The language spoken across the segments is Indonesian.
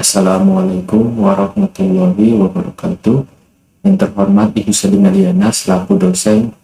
Assalamualaikum warahmatullahi wabarakatuh. Yang terhormat Ibu Selina Liana selaku dosen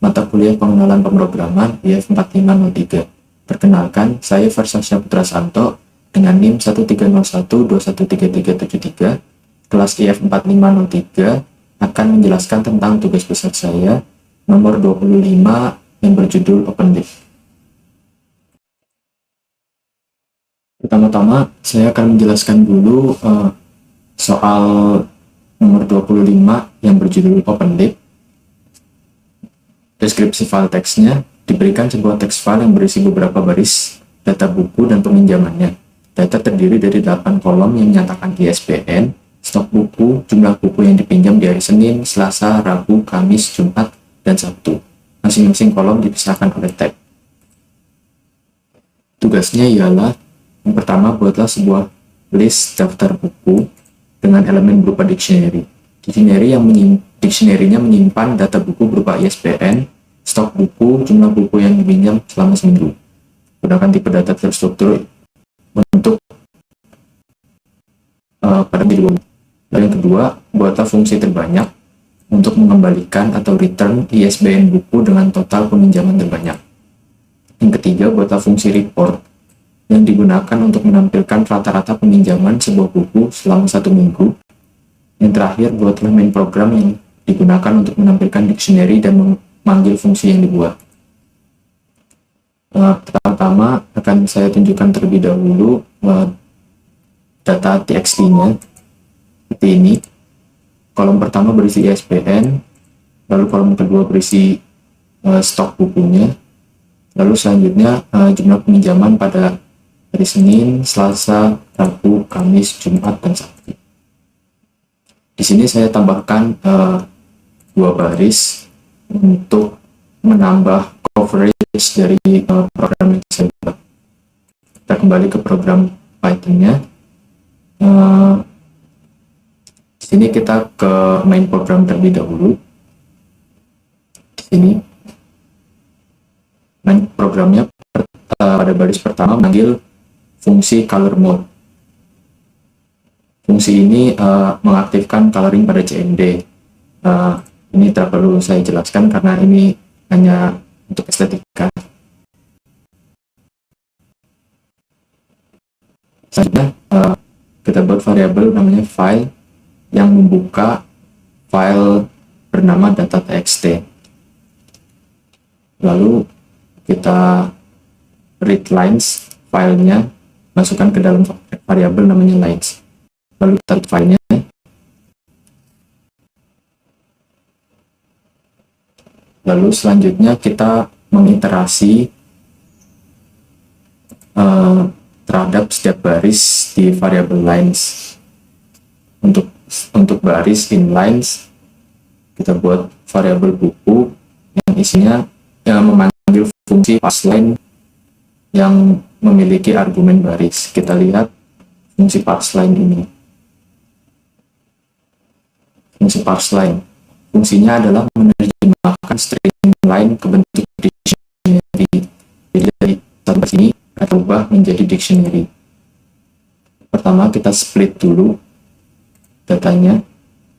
mata kuliah pengenalan pemrograman IF 4503. Perkenalkan, saya Farsasya Putra Santo dengan NIM 1301213373 kelas IF 4503 akan menjelaskan tentang tugas besar saya nomor 25 yang berjudul Open Lift. Pertama-tama saya akan menjelaskan dulu soal nomor 25 yang berjudul Open Lift. Deskripsi file teksnya diberikan sebuah teks file yang berisi beberapa baris data buku dan peminjamannya. Data terdiri dari 8 kolom yang menyatakan ISBN, stok buku, jumlah buku yang dipinjam di hari Senin, Selasa, Rabu, Kamis, Jumat, dan Sabtu. Masing-masing kolom dipisahkan oleh tab. Tugasnya ialah yang pertama, buatlah sebuah list daftar buku dengan elemen berupa dictionary. Dictionary-nya menyimpan data buku berupa ISBN, stok buku, jumlah buku yang dipinjam selama seminggu. Gunakan tipe data terstruktur untuk pada minggu. Lalu yang kedua, buatlah fungsi terbanyak untuk mengembalikan atau return ISBN buku dengan total peminjaman terbanyak. Yang ketiga, buatlah fungsi report yang digunakan untuk menampilkan rata-rata peminjaman sebuah buku selama 1 minggu. Yang terakhir, buatlah main program yang digunakan untuk menampilkan dictionary dan memanggil fungsi yang dibuat. Pertama-tama akan saya tunjukkan terlebih dahulu data txt-nya seperti ini. Kolom pertama berisi ISBN, lalu kolom kedua berisi stok bukunya, lalu selanjutnya jumlah peminjaman pada hari Senin, Selasa, Rabu, Kamis, Jumat, dan Sabtu. Di sini saya tambahkan 2 baris untuk menambah coverage dari program yang saya buat. Kita kembali ke program Python-nya. Di sini kita ke main program terlebih dahulu. Di sini main programnya pada baris pertama memanggil fungsi color mode. Fungsi ini mengaktifkan coloring pada CMD. Ini tak perlu saya jelaskan karena ini hanya untuk estetika. Selanjutnya kita buat variabel namanya file yang membuka file bernama data.txt. Lalu kita read lines filenya, masukkan ke dalam variabel namanya lines. Lalu kita read filenya. Lalu selanjutnya kita mengiterasi terhadap setiap baris di variabel lines. Untuk baris in lines, kita buat variabel buku yang isinya memanggil fungsi parseLine yang memiliki argumen baris. Kita lihat fungsi parseLine ini. Fungsi parseLine fungsinya adalah menerjemahkan string line ke bentuk dictionary. Jadi dari satu baris ini kita ubah menjadi dictionary. Pertama kita split dulu datanya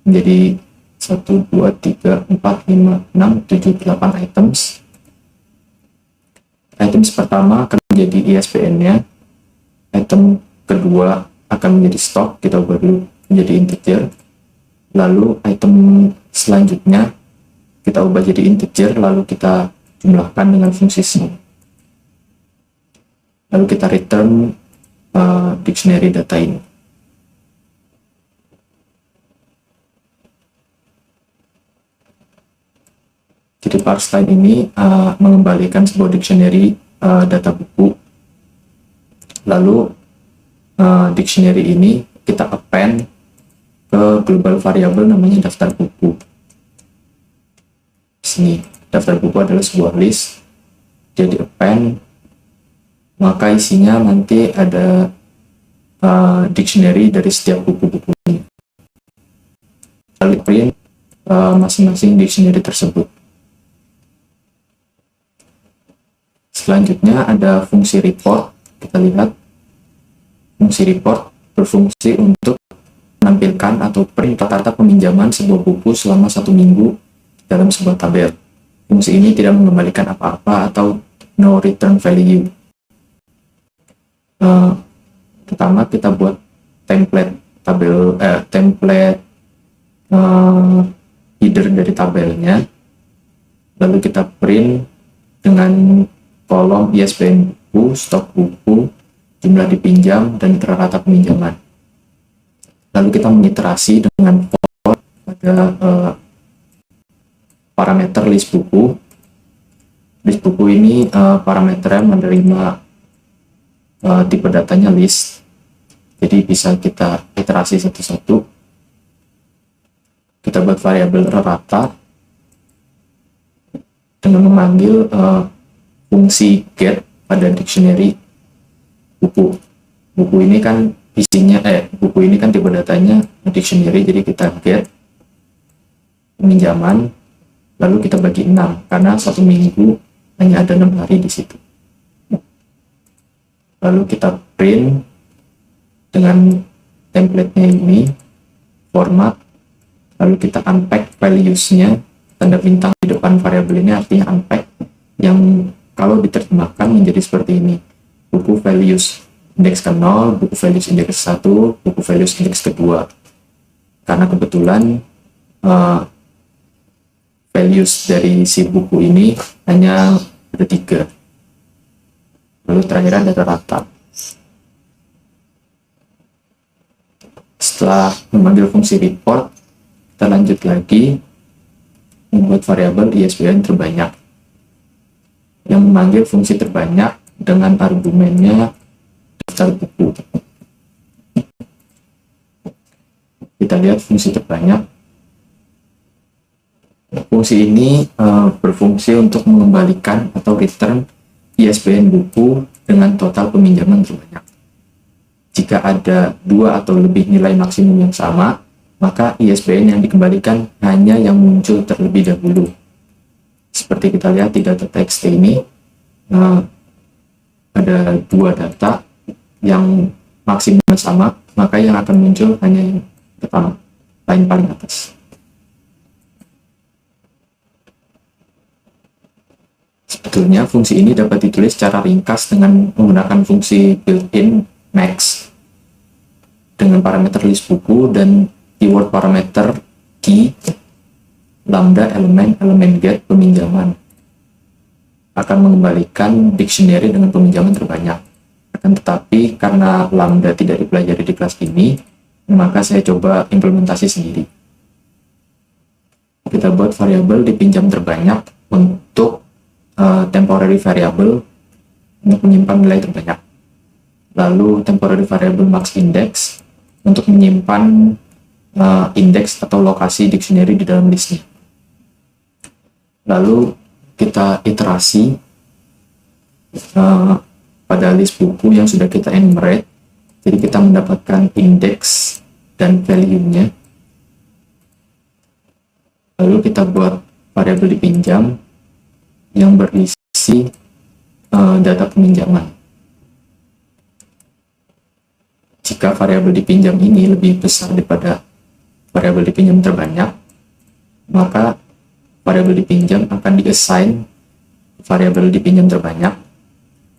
menjadi 1, 2, 3, 4, 5, 6, 7, 8 items. Items pertama akan menjadi ISBN-nya, item kedua akan menjadi stok, kita ubah dulu menjadi integer, lalu item selanjutnya kita ubah jadi integer, lalu kita jumlahkan dengan fungsi sum, lalu kita return dictionary data ini. Jadi parseLine ini mengembalikan sebuah dictionary data buku. Lalu dictionary ini kita append ke global variable namanya daftar buku. Di sini daftar buku adalah sebuah list. Jadi append, maka isinya nanti ada dictionary dari setiap buku-bukunya. Lalu print masing-masing dictionary tersebut. Selanjutnya ada fungsi report. Kita lihat fungsi report berfungsi untuk menampilkan atau print rata-rata peminjaman sebuah buku selama 1 minggu dalam sebuah tabel. Fungsi ini tidak mengembalikan apa-apa atau no return value. Pertama kita buat template tabel, header dari tabelnya, lalu kita print dengan kolom ISBN buku, stok buku, jumlah dipinjam, dan rata peminjaman. Lalu kita mengiterasi dengan for pada parameter list buku. List buku ini parameternya menerima tipe datanya list, jadi bisa kita iterasi satu-satu. Kita buat variabel rata dengan memanggil fungsi get pada dictionary buku. Buku ini kan isinya buku ini kan tipe datanya dictionary, jadi kita get peminjaman, lalu kita bagi 6 karena 1 minggu hanya ada 6 hari di situ. Lalu kita print dengan template-nya ini, format, lalu kita unpack values-nya. Tanda bintang di depan variabel ini artinya unpack, yang kalau diterjemahkan menjadi seperti ini: buku values indeks ke-0, buku values indeks ke-1, buku values indeks ke-2. Karena kebetulan values dari si buku ini hanya ada 3. Lalu terakhir ada rata. Setelah memanggil fungsi report, kita lanjut lagi membuat variabel ISBN terbanyak yang memanggil fungsi terbanyak dengan argumennya daftar buku. Kita lihat fungsi terbanyak. Fungsi ini berfungsi untuk mengembalikan atau return ISBN buku dengan total peminjaman terbanyak. Jika ada 2 atau lebih nilai maksimum yang sama, maka ISBN yang dikembalikan hanya yang muncul terlebih dahulu. Seperti kita lihat di data.txt ini, ada 2 data yang maksimum sama, maka yang akan muncul hanya yang pertama, paling atas. Sebetulnya fungsi ini dapat ditulis secara ringkas dengan menggunakan fungsi built-in max dengan parameter list buku dan keyword parameter key, lambda elemen get peminjaman akan mengembalikan dictionary dengan peminjaman terbanyak. Akan tetapi karena lambda tidak dipelajari di kelas ini, maka saya coba implementasi sendiri. Kita buat variabel dipinjam terbanyak untuk temporary variable untuk menyimpan nilai terbanyak. Lalu temporary variable max index untuk menyimpan indeks atau lokasi dictionary di dalam listnya. Lalu kita iterasi pada list buku yang sudah kita enumerate. Jadi kita mendapatkan indeks dan value-nya. Lalu kita buat variabel dipinjam yang berisi data peminjaman. Jika variabel dipinjam ini lebih besar daripada variabel dipinjam terbanyak, maka variabel dipinjam akan diassign variabel dipinjam terbanyak,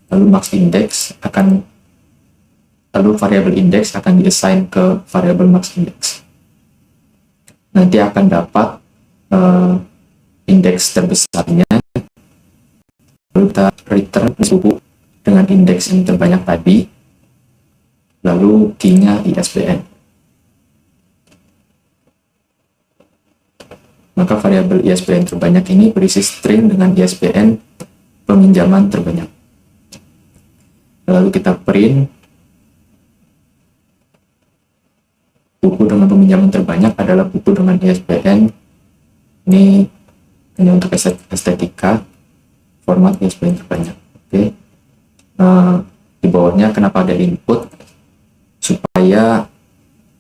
lalu variabel index akan diassign ke variabel max index. Nanti akan dapat indeks terbesarnya, lalu kita return buku dengan indeks yang terbanyak tadi, lalu key-nya ISBN. Maka variabel ISBN terbanyak ini berisi string dengan ISBN peminjaman terbanyak. Lalu kita print buku dengan peminjaman terbanyak adalah buku dengan ISBN. Ini hanya untuk estetika, format ISBN terbanyak. Oke. Di bawahnya kenapa ada input, supaya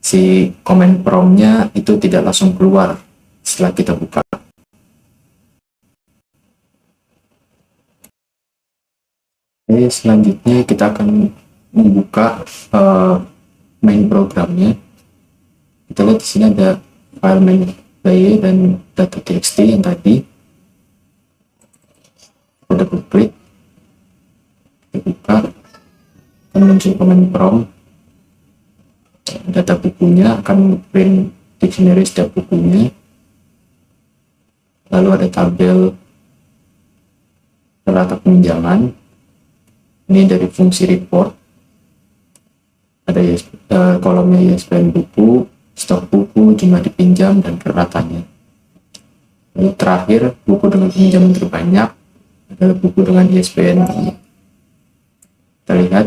si comment prompt-nya itu tidak langsung keluar setelah kita buka. Oke, selanjutnya kita akan membuka main programnya. Kita lihat di sini ada file main.py dan data.txt yang tadi. Kita double klik, kita buka, akan muncul command prompt. Data bukunya akan print dictionary setiap bukunya. Lalu ada tabel data peminjaman. Ini dari fungsi report. Ada kolomnya ISBN buku, stok buku, jumlah dipinjam, dan keratannya. Lalu terakhir, buku dengan peminjaman terbanyak adalah buku dengan ISBN. Kita lihat,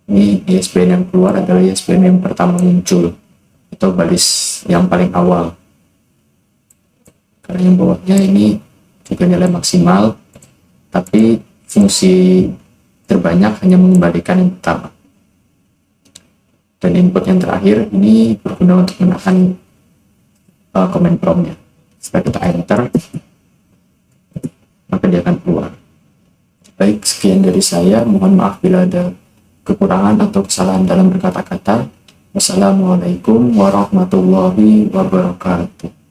ini ISBN yang keluar adalah ISBN yang pertama muncul, atau baris yang paling awal. Karena yang bawahnya ini juga nilai maksimal, tapi fungsi terbanyak hanya mengembalikan yang pertama. Dan input yang terakhir ini berguna untuk menekan command promptnya. Setelah kita enter, maka dia akan keluar. Baik, sekian dari saya. Mohon maaf bila ada kekurangan atau kesalahan dalam berkata-kata. Wassalamualaikum warahmatullahi wabarakatuh.